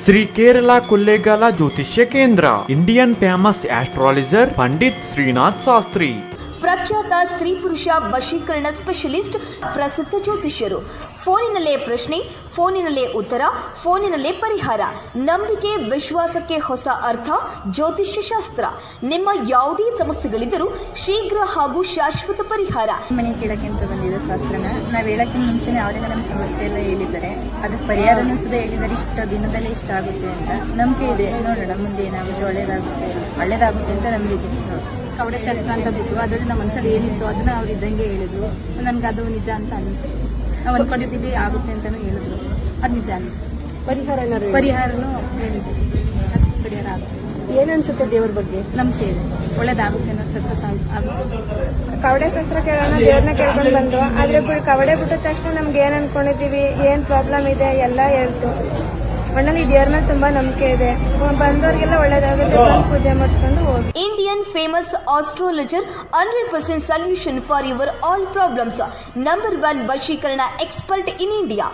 ಶ್ರೀ ಕೇರಳ ಕೊಳ್ಳೇಗಾಲ ಜ್ಯೋತಿಷ್ಯ ಕೇಂದ್ರ. Indian famous astrologer Pandit Srinath Shastri. ಪ್ರಖ್ಯಾತ ಸ್ತ್ರೀ ಪುರುಷ ವಶೀಕರಣ ಸ್ಪೆಷಲಿಸ್ಟ್, ಪ್ರಸಿದ್ಧ ಜ್ಯೋತಿಷ್ಯರು. ಫೋನಿನಲ್ಲೇ ಪ್ರಶ್ನೆ, ಫೋನಿನಲ್ಲೇ ಉತ್ತರ, ಫೋನಿನಲ್ಲೇ ಪರಿಹಾರ. ನಂಬಿಕೆ ವಿಶ್ವಾಸಕ್ಕೆ ಹೊಸ ಅರ್ಥ. ಜ್ಯೋತಿಷ್ಯ ಶಾಸ್ತ್ರ. ನಿಮ್ಮ ಯಾವುದೇ ಸಮಸ್ಯೆಗಳಿದ್ದರೂ ಶೀಘ್ರ ಹಾಗೂ ಶಾಶ್ವತ ಪರಿಹಾರ. ಮನೆ ಕೇಳಕ್ಕೆ ಅಂತ ಬಂದಿದೆ ಶಾಸ್ತ್ರನ. ನಾವು ಹೇಳಕ್ಕೆ ಮುಂಚೆನೆ ಅವರೇ ನಮ್ಮ ಸಮಸ್ಯೆ ಎಲ್ಲ ಹೇಳಿದ್ದಾರೆ. ಅದಕ್ಕೆ ಪರಿಹಾರನೂ ಸುದ ಹೇಳಿದ್ದಾರೆ. ಇಷ್ಟ ದಿನದಲ್ಲೇ ಇಷ್ಟ ಆಗುತ್ತೆ ಅಂತ ನಂಬಿಕೆ ಇದೆ. ನೋಡೋಣ ಮುಂದೆ ಏನಾಗುತ್ತೆ, ಒಳ್ಳೇದಾಗುತ್ತೆ ಅಂತ ನಂಬಿಕೆ. ಕವಡೆ ಶಾಸ್ತ್ರ ಅಂತ ಬಿಟ್ಟು ಅದರಲ್ಲಿ ನಮ್ಮ ಮನಸ್ಸಲ್ಲಿ ಏನಿತ್ತು ಅದನ್ನ ಅವ್ರು ಇದ್ದಂಗೆ ಹೇಳಿದ್ರು. ನನ್ಗೆ ಅದು ನಿಜ ಅಂತ ಅನಿಸ್ತು. ನಾವು ಅನ್ಕೊಂಡಿದ್ದೀವಿ ಆಗುತ್ತೆ ಅಂತಾನು ಹೇಳಿದ್ರು. ಅದು ನಿಜ ಅನಿಸ್ತು. ಪರಿಹಾರನೂ ಹೇಳಿದ್ರು. ಪರಿಹಾರ ಆಗುತ್ತೆ. ಏನನ್ಸುತ್ತೆ ದೇವ್ರ ಬಗ್ಗೆ? ನಂಬಿಕೆ ಇದೆ, ಒಳ್ಳೇದಾಗುತ್ತೆ ಅನ್ನೋ ಸಕ್ಸಸ್ ಆಗುತ್ತೆ. ಕವಡೆ ಶಾಸ್ತ್ರ ಕೇಳೋಣ, ದೇವ್ರನ್ನ ಕೇಳ್ಕೊಂಡು ಬಂದು ಆದ್ರೆ ಕವಡೆ ಬಿಟ್ಟ ತಕ್ಷಣ ನಮ್ಗೆ ಏನ್ ಅನ್ಕೊಂಡಿದೀವಿ, ಏನ್ ಪ್ರಾಬ್ಲಮ್ ಇದೆ ಎಲ್ಲ ಹೇಳ್ತು. ಒಳ್ಳೆ ದೇವ್ರ ಮೇಲೆ ತುಂಬಾ ನಂಬಿಕೆ ಇದೆ. ಬಂದವರಿಗೆಲ್ಲ ಒಳ್ಳೇದಾಗುತ್ತೆ. ಪೂಜೆ ಮಾಡಿಸ್ಕೊಂಡು ಹೋಗಿ. Indian famous astrologer, 100% solution for your all problems. Number 1 ವಶೀಕರಣ expert in India.